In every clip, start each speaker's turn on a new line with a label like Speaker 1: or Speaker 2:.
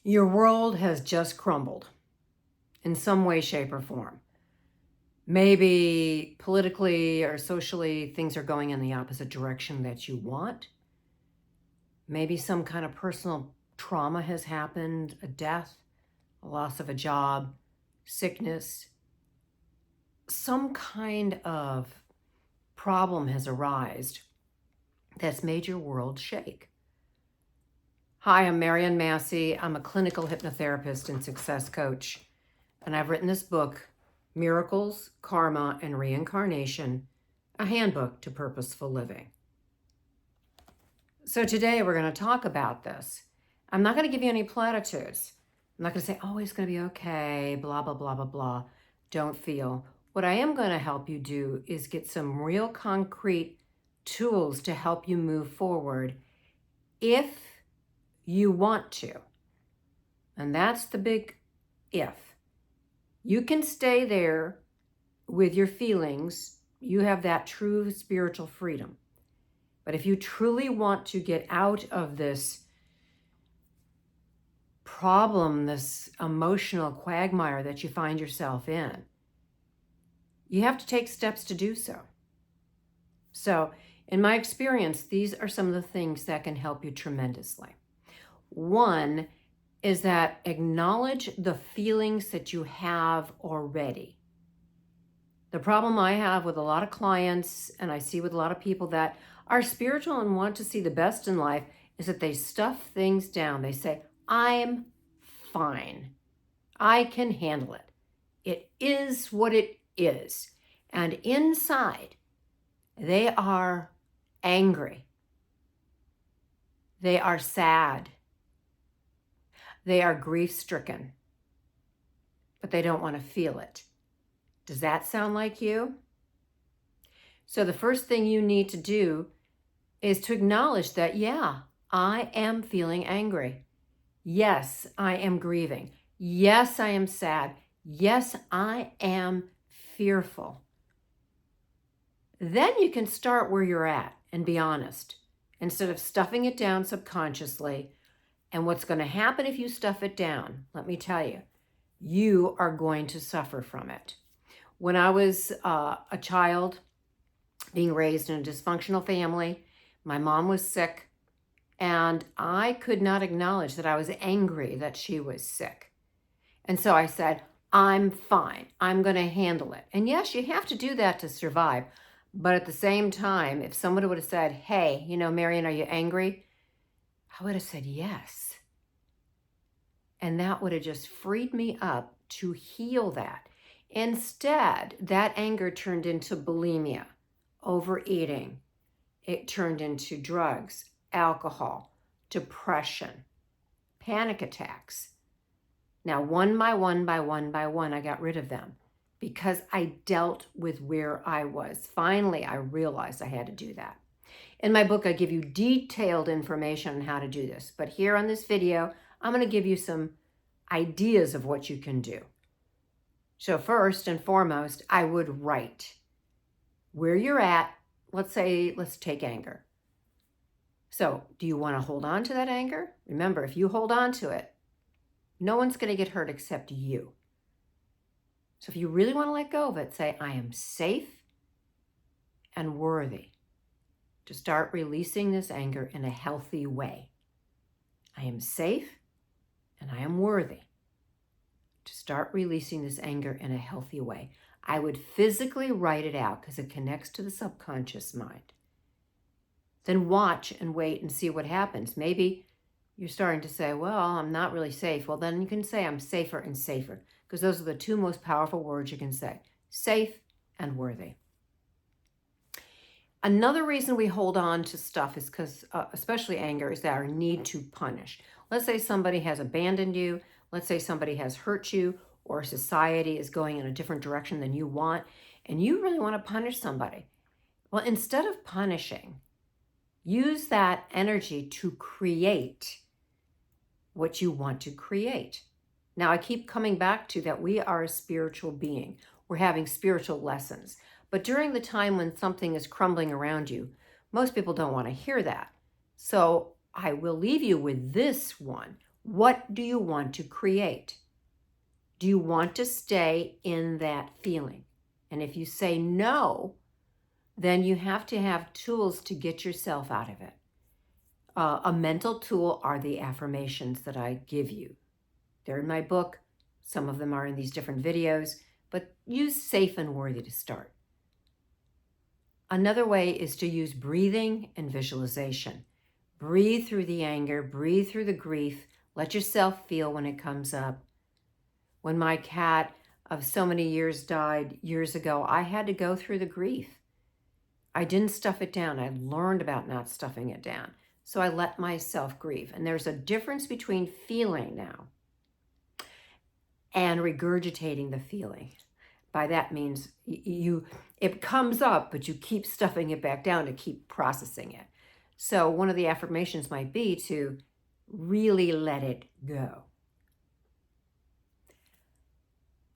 Speaker 1: Your world has just crumbled in some way, shape, or form. Maybe politically or socially, things are going in the opposite direction that you want. Maybe some kind of personal trauma has happened, a death, a loss of a job, sickness. Some kind of problem has arisen that's made your world shake. Hi, I'm Marian Massie. I'm a clinical hypnotherapist and success coach, and I've written this book, Miracles, Karma, and Reincarnation, a handbook to purposeful living. So today we're going to talk about this. I'm not going to give you any platitudes. I'm not going to say, oh, it's going to be okay, blah, blah, blah, blah, blah. Don't feel. What I am going to help you do is get some real concrete tools to help you move forward if you want to. And that's the big if. You can stay there with your feelings. You have that true spiritual freedom. But if you truly want to get out of this problem, this emotional quagmire that you find yourself in, you have to take steps to do so. So, in my experience, these are some of the things that can help you tremendously. One is that acknowledge the feelings that you have already. The problem I have with a lot of clients, and I see with a lot of people that are spiritual and want to see the best in life, is that they stuff things down. They say, I'm fine. I can handle it. It is what it is. And inside, they are angry. They are sad. They are grief-stricken, but they don't want to feel it. Does that sound like you? So the first thing you need to do is to acknowledge that, yeah, I am feeling angry. Yes, I am grieving. Yes, I am sad. Yes, I am fearful. Then you can start where you're at and be honest instead of stuffing it down subconsciously. And what's going to happen if you stuff it down, let me tell you, you are going to suffer from it. When I was a child being raised in a dysfunctional family, my mom was sick, and I could not acknowledge that I was angry that she was sick. And so I said, I'm fine. I'm going to handle it. And yes, you have to do that to survive. But at the same time, if somebody would have said, hey, Marian, are you angry? I would have said yes. And that would have just freed me up to heal that. Instead, that anger turned into bulimia, overeating. It turned into drugs, alcohol, depression, panic attacks. Now, one by one, I got rid of them because I dealt with where I was. Finally, I realized I had to do that. In my book, I give you detailed information on how to do this. But here on this video, I'm going to give you some ideas of what you can do. So first and foremost, I would write where you're at. Let's take anger. So do you want to hold on to that anger? Remember, if you hold on to it, no one's going to get hurt except you. So if you really want to let go of it, say, I am safe and worthy to start releasing this anger in a healthy way. I am safe and I am worthy to start releasing this anger in a healthy way. I would physically write it out because it connects to the subconscious mind. Then watch and wait and see what happens. Maybe you're starting to say, well, I'm not really safe. Well, then you can say I'm safer and safer, because those are the two most powerful words you can say, safe and worthy. Another reason we hold on to stuff is because, especially anger, is our need to punish. Let's say somebody has abandoned you. Let's say somebody has hurt you, or society is going in a different direction than you want, and you really want to punish somebody. Well, instead of punishing, use that energy to create what you want to create. Now, I keep coming back to that we are a spiritual being. We're having spiritual lessons. But during the time when something is crumbling around you, most people don't want to hear that. So I will leave you with this one. What do you want to create? Do you want to stay in that feeling? And if you say no, then you have to have tools to get yourself out of it. A mental tool are the affirmations that I give you. They're in my book. Some of them are in these different videos, but use safe and worthy to start. Another way is to use breathing and visualization. Breathe through the anger, breathe through the grief, let yourself feel when it comes up. When my cat of so many years died years ago, I had to go through the grief. I didn't stuff it down. I learned about not stuffing it down. So I let myself grieve. And there's a difference between feeling now and regurgitating the feeling. By that means it comes up, but you keep stuffing it back down to keep processing it. So one of the affirmations might be to really let it go.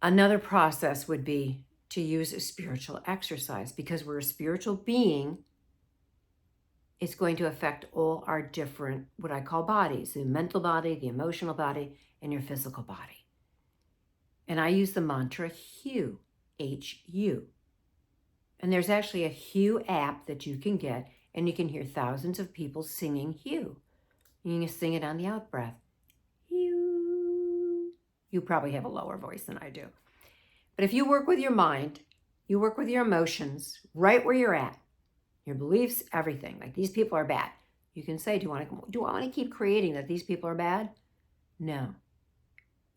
Speaker 1: Another process would be to use a spiritual exercise, because we're a spiritual being. It's going to affect all our different, what I call bodies, the mental body, the emotional body, and your physical body. And I use the mantra HU, H-U. And there's actually a HU app that you can get, and you can hear thousands of people singing HU. You can sing it on the out breath. HU. You probably have a lower voice than I do. But if you work with your mind, you work with your emotions, right where you're at, your beliefs, everything, like these people are bad. You can say, do I want to keep creating that these people are bad? No.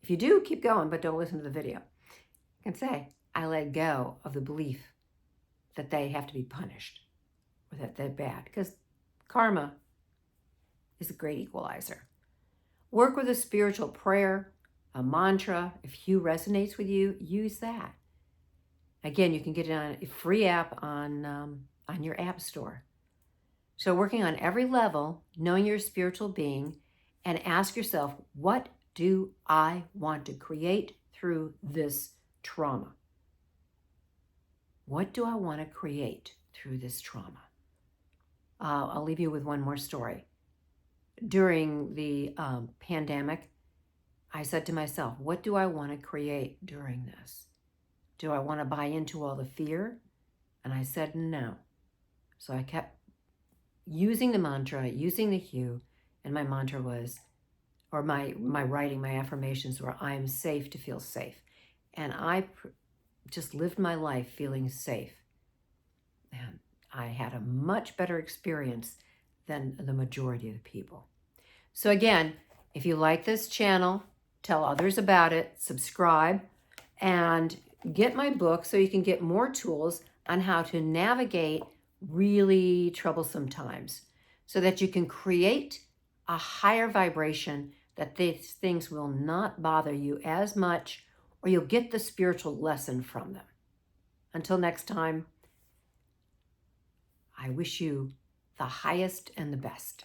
Speaker 1: If you do, keep going, but don't listen to the video. You can say, I let go of the belief that they have to be punished or that they're bad, because karma is a great equalizer. Work with a spiritual prayer, a mantra. If HU resonates with you, use that. Again, you can get it on a free app on your app store. So working on every level, knowing you're a spiritual being, and ask yourself, what do I want to create through this trauma? What do I want to create through this trauma? I'll leave you with one more story. During the pandemic, I said to myself, what do I want to create during this? Do I want to buy into all the fear? And I said no. So I kept using the mantra, using the HU, and my mantra was, or my writing, my affirmations were, I am safe to feel safe. And I just lived my life feeling safe. And I had a much better experience than the majority of the people. So again, if you like this channel, tell others about it, subscribe, and get my book so you can get more tools on how to navigate really troublesome times so that you can create a higher vibration, that these things will not bother you as much, or you'll get the spiritual lesson from them. Until next time, I wish you the highest and the best.